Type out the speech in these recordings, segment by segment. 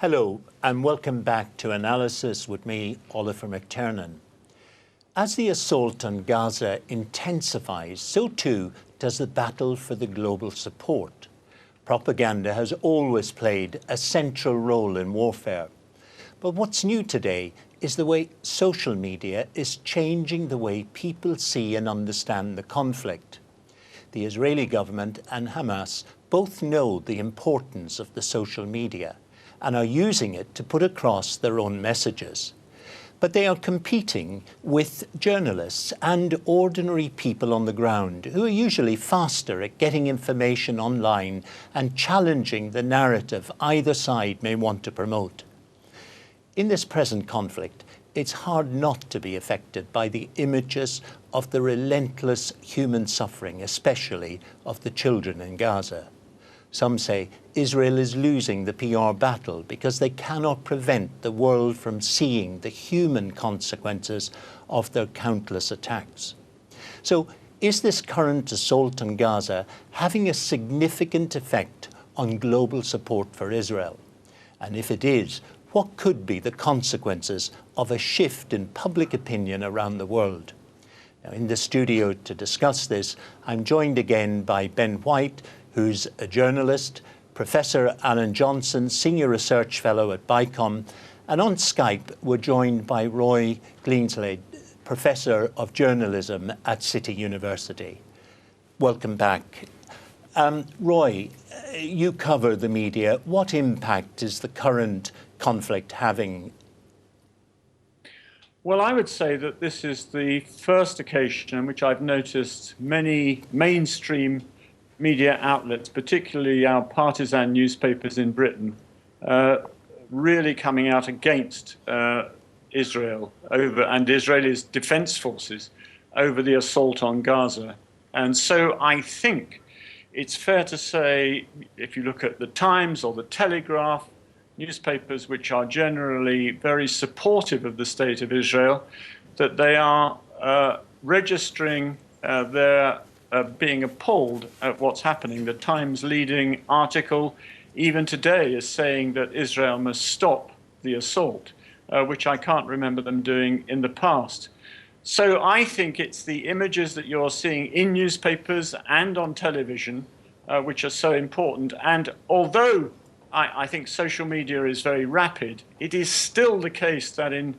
Hello, and welcome back to Analysis with me, Oliver McTernan. As the assault on Gaza intensifies, so too does the battle for the global support. Propaganda has always played a central role in warfare. But what's new today is the way social media is changing the way people see and understand the conflict. The Israeli government and Hamas both know the importance of the social media and are using it to put across their own messages. But they are competing with journalists and ordinary people on the ground who are usually faster at getting information online and challenging the narrative either side may want to promote. In this present conflict, it's hard not to be affected by the images of the relentless human suffering, especially of the children in Gaza. Some say Israel is losing the PR battle because they cannot prevent the world from seeing the human consequences of their countless attacks. So, is this current assault on Gaza having a significant effect on global support for Israel? And if it is, what could be the consequences of a shift in public opinion around the world? Now, in the studio to discuss this, I'm joined again by Ben White, who's a journalist, Professor Alan Johnson, Senior Research Fellow at BICOM, and on Skype we're joined by Roy Greenslade, Professor of Journalism at City University. Welcome back. Roy, you cover the media. What impact is the current conflict having? Well, I would say that this is the first occasion in which I've noticed many mainstream media outlets, particularly our partisan newspapers in Britain, really coming out against Israel and Israel's defense forces over the assault on Gaza. And so I think it's fair to say, if you look at the Times or the Telegraph, newspapers which are generally very supportive of the state of Israel, that they are registering their being appalled at what's happening. The Times leading article, even today, is saying that Israel must stop the assault, which I can't remember them doing in the past. So I think it's the images that you're seeing in newspapers and on television, which are so important. And although I think social media is very rapid, it is still the case that in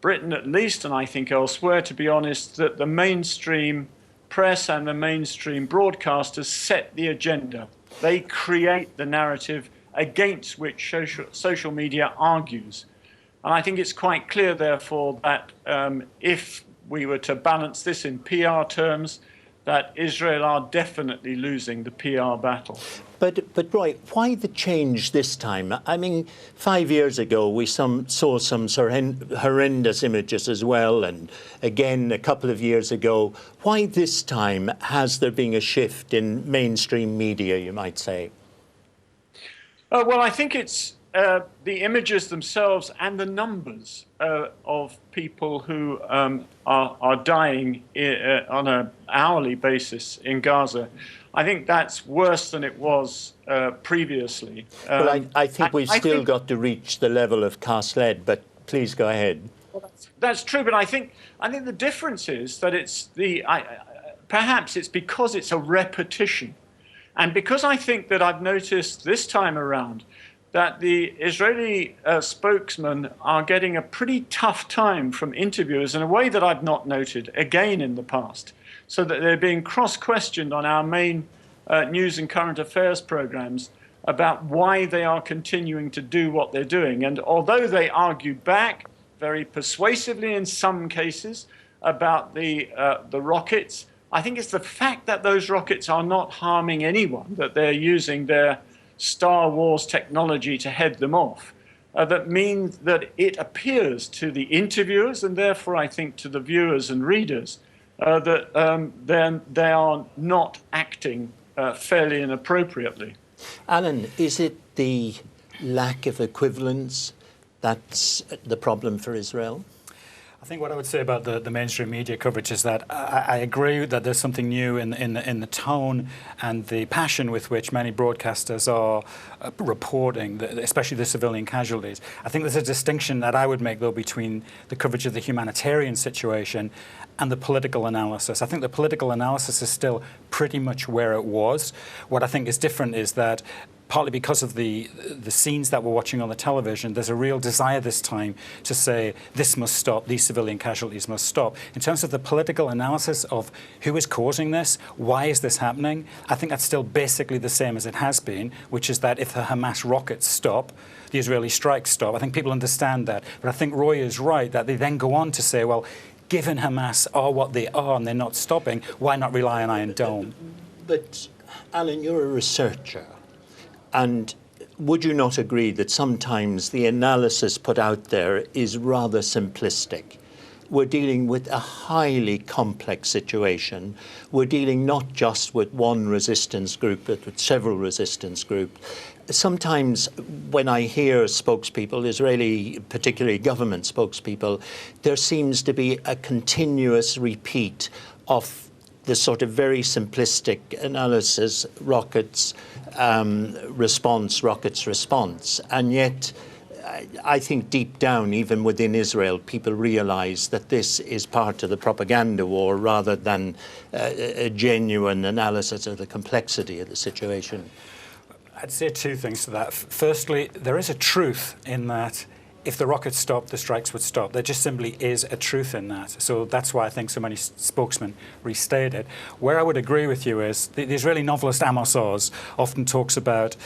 Britain at least, and I think elsewhere, to be honest, that the mainstream press and the mainstream broadcasters set the agenda. They create the narrative against which social media argues. And I think it's quite clear, therefore, that if we were to balance this in PR terms, that Israel are definitely losing the PR battle. But Roy, why the change this time? I mean, 5 years ago, we saw some horrendous images as well, and again, a couple of years ago. Why this time has there been a shift in mainstream media, you might say? Well, I think it's the images themselves and the numbers of people who are dying on an hourly basis in Gaza. I think that's worse than it was previously. Well, I think we've still got to reach the level of Cast-Led, but please go ahead. Well, that's true, but I think the difference is that it's perhaps it's because it's a repetition, and because I think that I've noticed this time around that the Israeli spokesmen are getting a pretty tough time from interviewers in a way that I've not noted again in the past, so that they're being cross-questioned on our main news and current affairs programs about why they are continuing to do what they're doing. And although they argue back very persuasively in some cases about the rockets, I think it's the fact that those rockets are not harming anyone, that they're using their Star Wars technology to head them off, that means that it appears to the interviewers, and therefore I think to the viewers and readers, that then they are not acting fairly and appropriately. Alan, is it the lack of equivalence that's the problem for Israel? I think what I would say about the mainstream media coverage is that I agree that there's something new in the tone and the passion with which many broadcasters are reporting, especially the civilian casualties. I think there's a distinction that I would make, though, between the coverage of the humanitarian situation and the political analysis. I think the political analysis is still pretty much where it was. What I think is different is that partly because of the scenes that we're watching on the television, there's a real desire this time to say this must stop, these civilian casualties must stop. In terms of the political analysis of who is causing this, why is this happening, I think that's still basically the same as it has been, which is that if the Hamas rockets stop, the Israeli strikes stop. I think people understand that. But I think Roy is right that they then go on to say, well, given Hamas are what they are and they're not stopping, why not rely on Iron Dome? But, Alan, you're a researcher. And would you not agree that sometimes the analysis put out there is rather simplistic? We're dealing with a highly complex situation. We're dealing not just with one resistance group, but with several resistance groups. Sometimes when I hear spokespeople, Israeli, particularly government spokespeople, there seems to be a continuous repeat of the sort of very simplistic analysis, rockets, response. And yet, I think deep down, even within Israel, people realize that this is part of the propaganda war rather than a genuine analysis of the complexity of the situation. I'd say two things to that. Firstly, there is a truth in that if the rockets stopped, the strikes would stop. There just simply is a truth in that. So that's why I think so many spokesmen restate it. Where I would agree with you is the Israeli novelist Amos Oz often talks about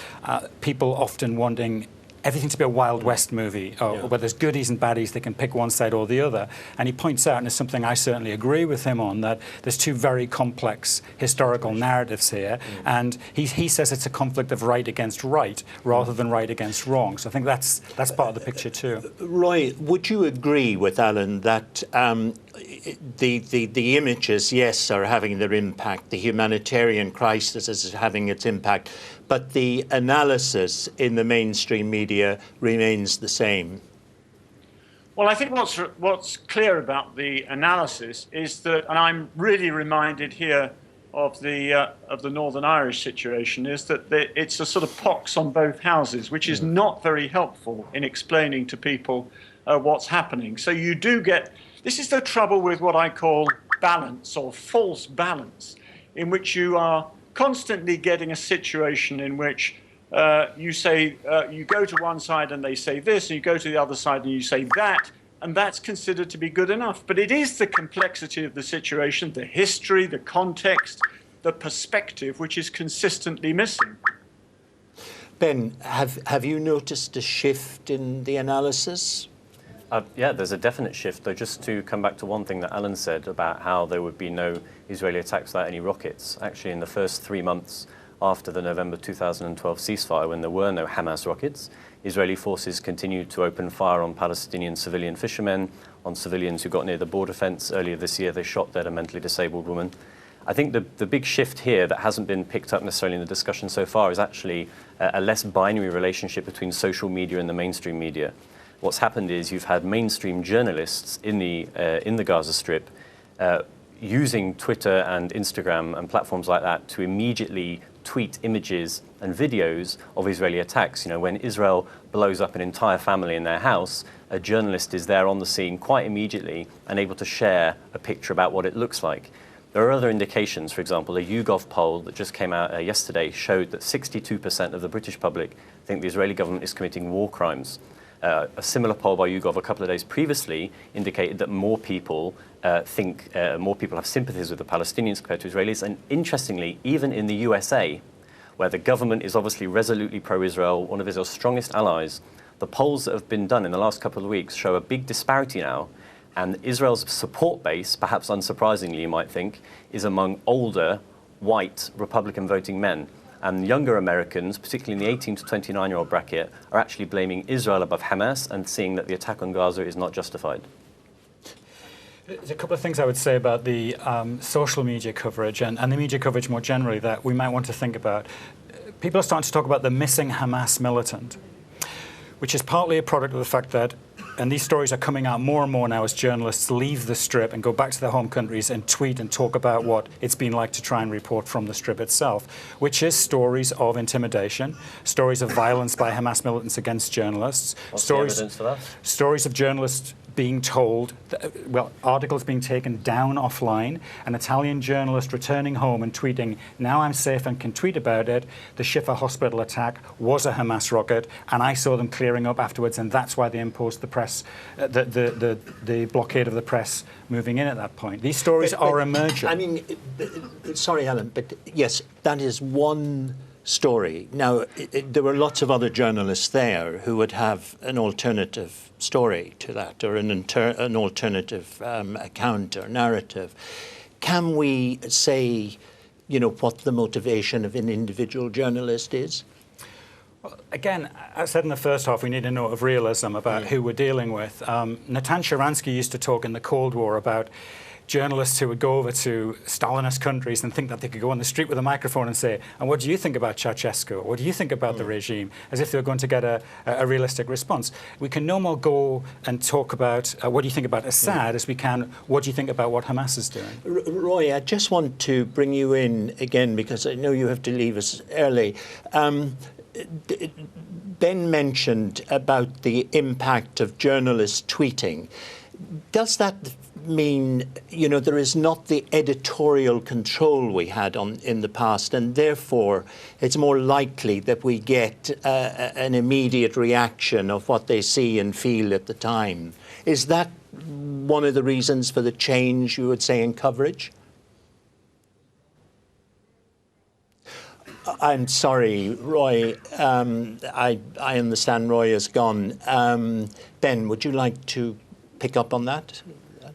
people often wanting everything to be a Wild West movie, where there's goodies and baddies, they can pick one side or the other. And he points out, and it's something I certainly agree with him on, that there's two very complex historical narratives here. And he says it's a conflict of right against right rather than right against wrong. So I think that's part of the picture too. Roy, would you agree with Alan that the images, yes, are having their impact, the humanitarian crisis is having its impact, but the analysis in the mainstream media remains the same? Well, I think what's clear about the analysis is that, and I'm really reminded here of the Northern Irish situation, is that it's a sort of pox on both houses, which is not very helpful in explaining to people what's happening. So you do get, this is the trouble with what I call balance or false balance, in which you are constantly getting a situation in which you say, you go to one side and they say this, and you go to the other side and you say that, and that's considered to be good enough. But it is the complexity of the situation, the history, the context, the perspective, which is consistently missing. Ben, have you noticed a shift in the analysis? Yeah, there's a definite shift, though. Just to come back to one thing that Alan said about how there would be no Israeli attacks without any rockets. Actually, in the first 3 months after the November 2012 ceasefire, when there were no Hamas rockets, Israeli forces continued to open fire on Palestinian civilian fishermen, on civilians who got near the border fence. Earlier this year, they shot dead a mentally disabled woman. I think the big shift here that hasn't been picked up necessarily in the discussion so far is actually a less binary relationship between social media and the mainstream media. What's happened is you've had mainstream journalists in the Gaza Strip using Twitter and Instagram and platforms like that to immediately tweet images and videos of Israeli attacks. You know, when Israel blows up an entire family in their house, a journalist is there on the scene quite immediately and able to share a picture about what it looks like. There are other indications. For example, a YouGov poll that just came out yesterday showed that 62% of the British public think the Israeli government is committing war crimes. A similar poll by YouGov a couple of days previously indicated that more people more people have sympathies with the Palestinians compared to Israelis. And interestingly, even in the USA, where the government is obviously resolutely pro-Israel, one of Israel's strongest allies, the polls that have been done in the last couple of weeks show a big disparity now. And Israel's support base, perhaps unsurprisingly, you might think, is among older, white Republican voting men. And younger Americans, particularly in the 18 to 29-year-old bracket, are actually blaming Israel above Hamas and seeing that the attack on Gaza is not justified. There's a couple of things I would say about the social media coverage and the media coverage more generally that we might want to think about. People are starting to talk about the missing Hamas militant, which is partly a product of the fact that and these stories are coming out more and more now as journalists leave the Strip and go back to their home countries and tweet and talk about what it's been like to try and report from the Strip itself, which is stories of intimidation, stories of violence by Hamas militants against journalists, What's the evidence for that? stories of journalists being told, well, articles being taken down offline, an Italian journalist returning home and tweeting, "Now I'm safe and can tweet about it. The Shifa hospital attack was a Hamas rocket, and I saw them clearing up afterwards, and that's why they imposed the press, the blockade of the press moving in at that point." These stories are emerging. I mean, sorry, Alan, but yes, that is one story. Now, there were lots of other journalists there who would have an alternative story to that, or an alternative account or narrative. Can we say, you know, what the motivation of an individual journalist is? Well, again, I said in the first half, we need a note of realism about who we're dealing with. Natan Sharansky used to talk in the Cold War about journalists who would go over to Stalinist countries and think that they could go on the street with a microphone and say, "And what do you think about Ceausescu? What do you think about the regime?" As if they were going to get a realistic response. We can no more go and talk about what do you think about Assad as we can, what do you think about what Hamas is doing? Roy, I just want to bring you in again because I know you have to leave us early. Ben mentioned about the impact of journalists tweeting. Does that mean, you know, there is not the editorial control we had in the past, and therefore it's more likely that we get an immediate reaction of what they see and feel at the time? Is that one of the reasons for the change, you would say, in coverage? I'm sorry, Roy. I understand Roy has gone. Ben, would you like to pick up on that?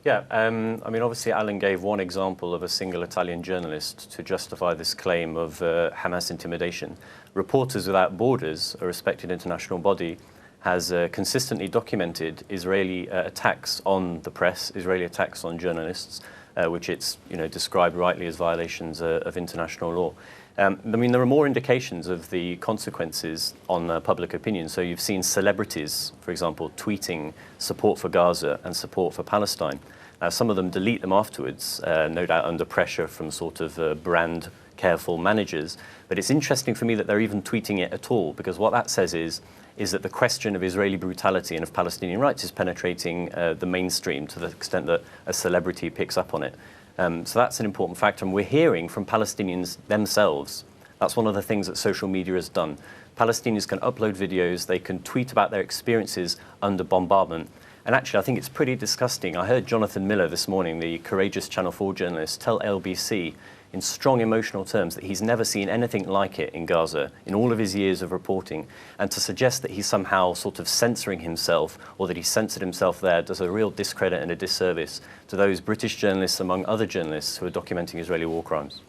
Yeah, I mean, obviously, Alan gave one example of a single Italian journalist to justify this claim of Hamas intimidation. Reporters Without Borders, a respected international body, has consistently documented Israeli attacks on the press, Israeli attacks on journalists, which it's described rightly as violations of international law. I mean, there are more indications of the consequences on public opinion. So you've seen celebrities, for example, tweeting support for Gaza and support for Palestine. Some of them delete them afterwards, no doubt under pressure from sort of brand careful managers. But it's interesting for me that they're even tweeting it at all, because what that says is that the question of Israeli brutality and of Palestinian rights is penetrating the mainstream to the extent that a celebrity picks up on it. So that's an important factor. And we're hearing from Palestinians themselves. That's one of the things that social media has done. Palestinians can upload videos, they can tweet about their experiences under bombardment. And actually, I think it's pretty disgusting. I heard Jonathan Miller this morning, the courageous Channel 4 journalist, tell LBC in strong emotional terms that he's never seen anything like it in Gaza in all of his years of reporting, and to suggest that he's somehow sort of censoring himself or that he censored himself there does a real discredit and a disservice to those British journalists, among other journalists, who are documenting Israeli war crimes.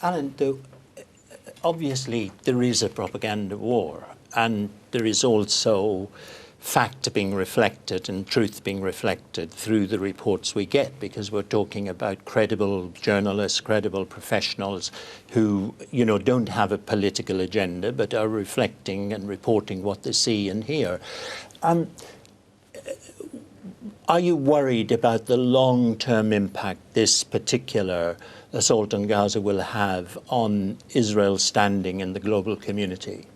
Alan, though, obviously there is a propaganda war, and there is also fact being reflected and truth being reflected through the reports we get, because we're talking about credible journalists, credible professionals who, don't have a political agenda but are reflecting and reporting what they see and hear. Are you worried about the long-term impact this particular assault on Gaza will have on Israel's standing in the global community?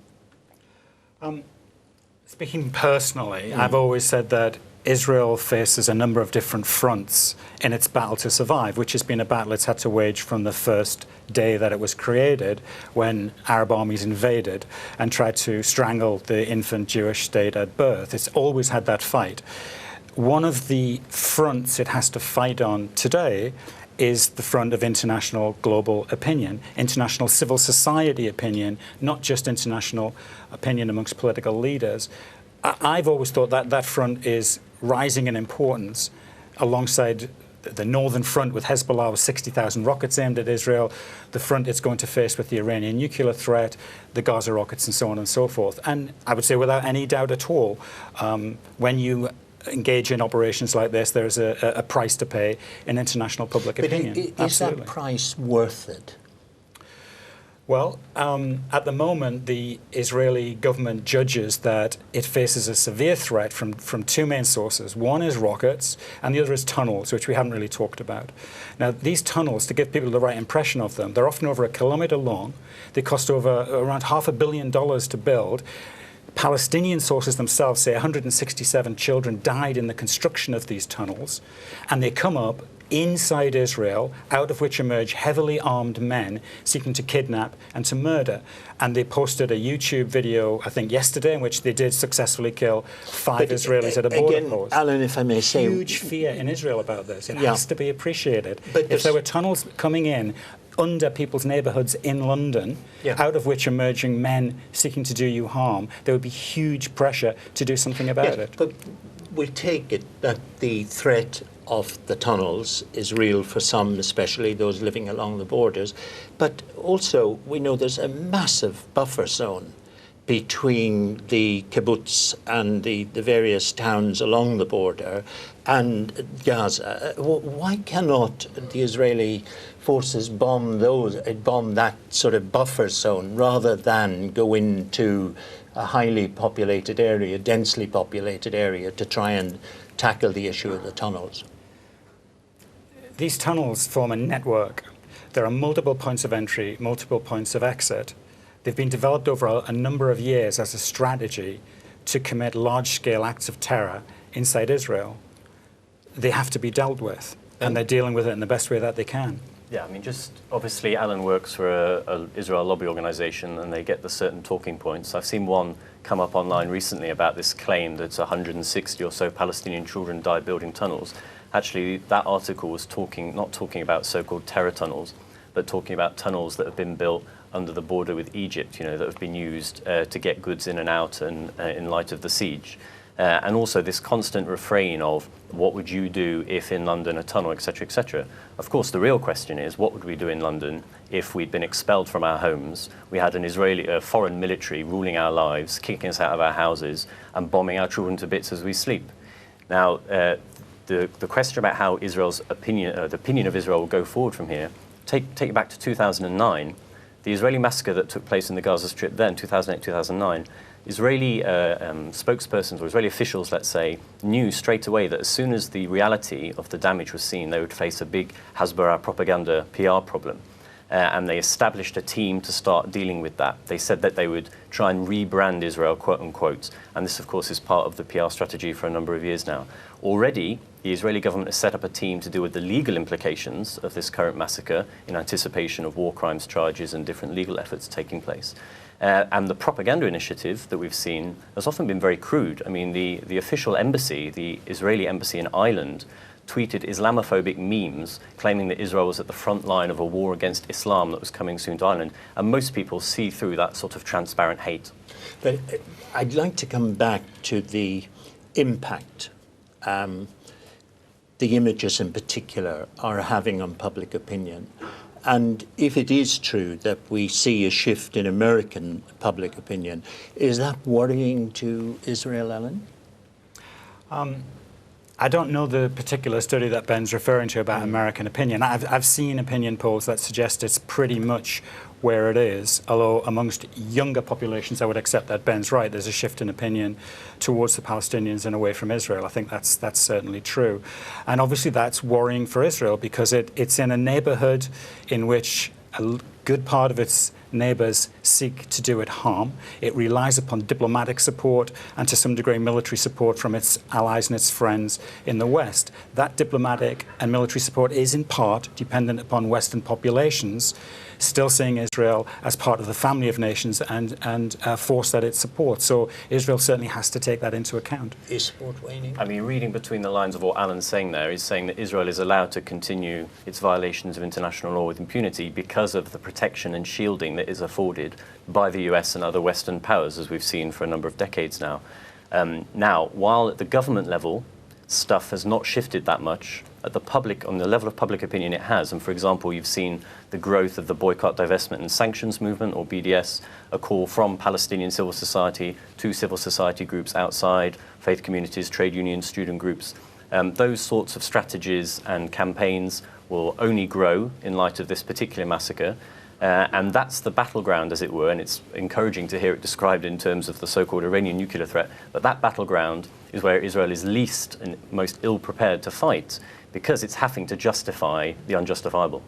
Speaking personally, I've always said that Israel faces a number of different fronts in its battle to survive, which has been a battle it's had to wage from the first day that it was created, when Arab armies invaded and tried to strangle the infant Jewish state at birth. It's always had that fight. One of the fronts it has to fight on today is the front of international global opinion, international civil society opinion, not just international opinion amongst political leaders. I've always thought that that front is rising in importance alongside the northern front with Hezbollah with 60,000 rockets aimed at Israel, the front it's going to face with the Iranian nuclear threat, the Gaza rockets, and so on and so forth. And I would say without any doubt at all, when you engage in operations like this, there's a price to pay in international public opinion. Is that price worth it? Well, at the moment, the Israeli government judges that it faces a severe threat from two main sources. One is rockets, and the other is tunnels, which we haven't really talked about. Now, these tunnels, to give people the right impression of them, they're often over 1 kilometer long. They cost around $500 million to build. Palestinian sources themselves say 167 children died in the construction of these tunnels, and they come up inside Israel, out of which emerge heavily armed men seeking to kidnap and to murder. And they posted a YouTube video, I think yesterday, in which they did successfully kill 5 Israelis at a border post. Alan, if I may say... Huge fear in Israel about this. It Yeah. has to be appreciated. But if there were tunnels coming in under people's neighbourhoods in London, Yeah. out of which emerging men seeking to do you harm, there would be huge pressure to do something about it. But we take it that the threat of the tunnels is real for some, especially those living along the borders. But also, we know there's a massive buffer zone between the kibbutz and the various towns along the border and Gaza. Why cannot the Israeli forces bomb that sort of buffer zone rather than go into a highly populated area, densely populated area, to try and tackle the issue of the tunnels? These tunnels form a network. There are multiple points of entry, multiple points of exit. They've been developed over a number of years as a strategy to commit large-scale acts of terror inside Israel. They have to be dealt with, and they're dealing with it in the best way that they can. Yeah, I mean, just obviously Alan works for a Israel lobby organization, and they get the certain talking points. I've seen one come up online recently about this claim that 160 or so Palestinian children died building tunnels. Actually, that article was not talking about so-called terror tunnels, but talking about tunnels that have been built under the border with Egypt, that have been used to get goods in and out and in light of the siege. And also this constant refrain of what would you do if in London a tunnel, etc., etc. Of course, the real question is, what would we do in London if we'd been expelled from our homes, we had an Israeli foreign military ruling our lives, kicking us out of our houses and bombing our children to bits as we sleep? Now, the question about how Israel's opinion, the opinion of Israel will go forward from here, take it back to 2009, the Israeli massacre that took place in the Gaza Strip then, 2008, 2009, Israeli spokespersons or Israeli officials, let's say, knew straight away that as soon as the reality of the damage was seen, they would face a big Hasbara propaganda PR problem. And they established a team to start dealing with that. They said that they would try and rebrand Israel, quote unquote. And this, of course, is part of the PR strategy for a number of years now. Already, the Israeli government has set up a team to deal with the legal implications of this current massacre in anticipation of war crimes charges and different legal efforts taking place. And the propaganda initiative that we've seen has often been very crude. I mean, the official embassy, the Israeli embassy in Ireland, tweeted Islamophobic memes claiming that Israel was at the front line of a war against Islam that was coming soon to Ireland. And most people see through that sort of transparent hate. But I'd like to come back to the impact the images in particular are having on public opinion. And if it is true that we see a shift in American public opinion, is that worrying to Israel, Alan? I don't know the particular study that Ben's referring to about American opinion. I've seen opinion polls that suggest it's pretty much where it is, although amongst younger populations I would accept that Ben's right. There's a shift in opinion towards the Palestinians and away from Israel. I think that's certainly true. And obviously that's worrying for Israel because it's in a neighborhood in which a good part of its neighbors seek to do it harm. It relies upon diplomatic support and to some degree military support from its allies and its friends in the West. That diplomatic and military support is in part dependent upon Western populations still seeing Israel as part of the family of nations and a force that it supports. So Israel certainly has to take that into account. Is support waning? I mean, reading between the lines of what Alan's saying there, he's saying that Israel is allowed to continue its violations of international law with impunity because of the protection and shielding that is afforded by the US and other Western powers, as we've seen for a number of decades now. Now, while at the government level, stuff has not shifted that much, at the public, on the level of public opinion it has. And for example, you've seen the growth of the boycott, divestment and sanctions movement, or BDS, a call from Palestinian civil society to civil society groups outside, faith communities, trade unions, student groups. Those sorts of strategies and campaigns will only grow in light of this particular massacre. And that's the battleground, as it were, and it's encouraging to hear it described in terms of the so-called Iranian nuclear threat, but that battleground is where Israel is least and most ill-prepared to fight, because it's having to justify the unjustifiable.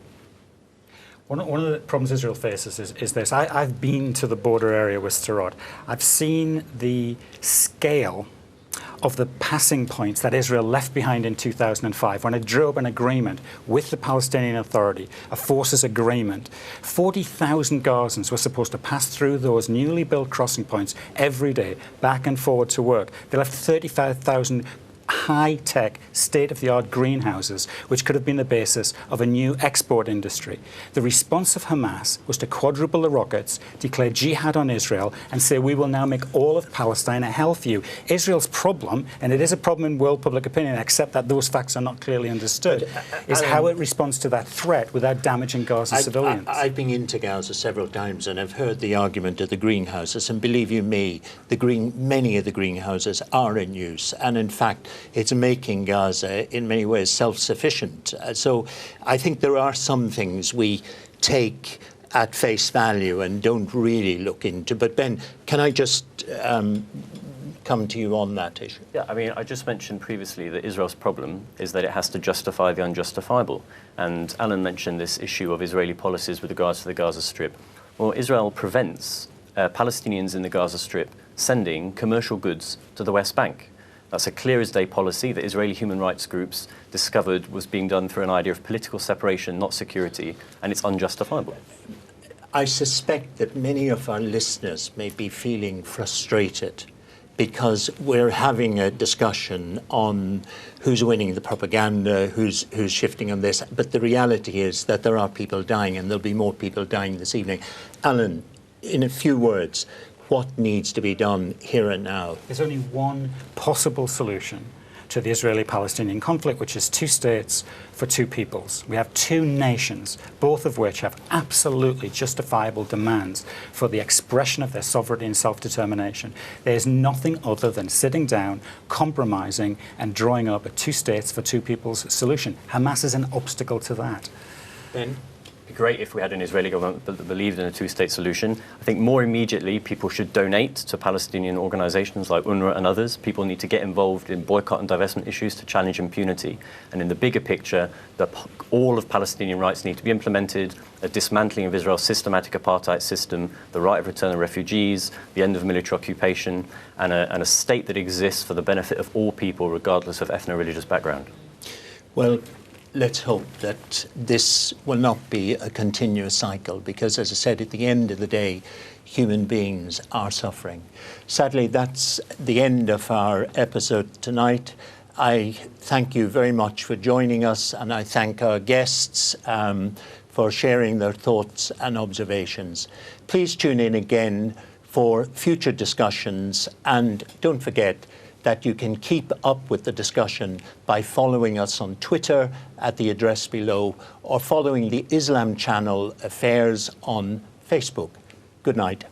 One of the problems Israel faces is this. I've been to the border area with Sderot. I've seen the scale of the passing points that Israel left behind in 2005 when it drew up an agreement with the Palestinian Authority, a forces agreement. 40,000 Gazans were supposed to pass through those newly built crossing points every day, back and forward to work. They left 35,000 high-tech, state-of-the-art greenhouses, which could have been the basis of a new export industry. The response of Hamas was to quadruple the rockets, declare jihad on Israel, and say, we will now make all of Palestine a hell for you. Israel's problem, and it is a problem in world public opinion, except that those facts are not clearly understood, is how it responds to that threat without damaging Gaza civilians. I've been into Gaza several times, and I've heard the argument of the greenhouses, and believe you me, many of the greenhouses are in use, and in fact, it's making Gaza in many ways self-sufficient. So I think there are some things we take at face value and don't really look into. But Ben, can I just come to you on that issue? Yeah, I mean, I just mentioned previously that Israel's problem is that it has to justify the unjustifiable. And Alan mentioned this issue of Israeli policies with regards to the Gaza Strip. Well, Israel prevents Palestinians in the Gaza Strip sending commercial goods to the West Bank. That's a clear as day policy that Israeli human rights groups discovered was being done through an idea of political separation, not security, and it's unjustifiable. I suspect that many of our listeners may be feeling frustrated because we're having a discussion on who's winning the propaganda, who's shifting on this, but the reality is that there are people dying, and there'll be more people dying this evening. Alan, in a few words, what needs to be done here and now? There's only one possible solution to the Israeli-Palestinian conflict, which is two states for two peoples. We have two nations, both of which have absolutely justifiable demands for the expression of their sovereignty and self-determination. There's nothing other than sitting down, compromising, and drawing up a two states for two peoples solution. Hamas is an obstacle to that. Ben? It'd be great if we had an Israeli government that believed in a two-state solution. I think more immediately people should donate to Palestinian organizations like UNRWA and others. People need to get involved in boycott and divestment issues to challenge impunity. And in the bigger picture, all of Palestinian rights need to be implemented, a dismantling of Israel's systematic apartheid system, the right of return of refugees, the end of military occupation, and a state that exists for the benefit of all people, regardless of ethno-religious background. Well, let's hope that this will not be a continuous cycle, because, as I said, at the end of the day, human beings are suffering. Sadly, that's the end of our episode tonight. I thank you very much for joining us, and I thank our guests for sharing their thoughts and observations. Please tune in again for future discussions, and don't forget that you can keep up with the discussion by following us on Twitter at the address below, or following the Islam channel Affairs on Facebook. Good night.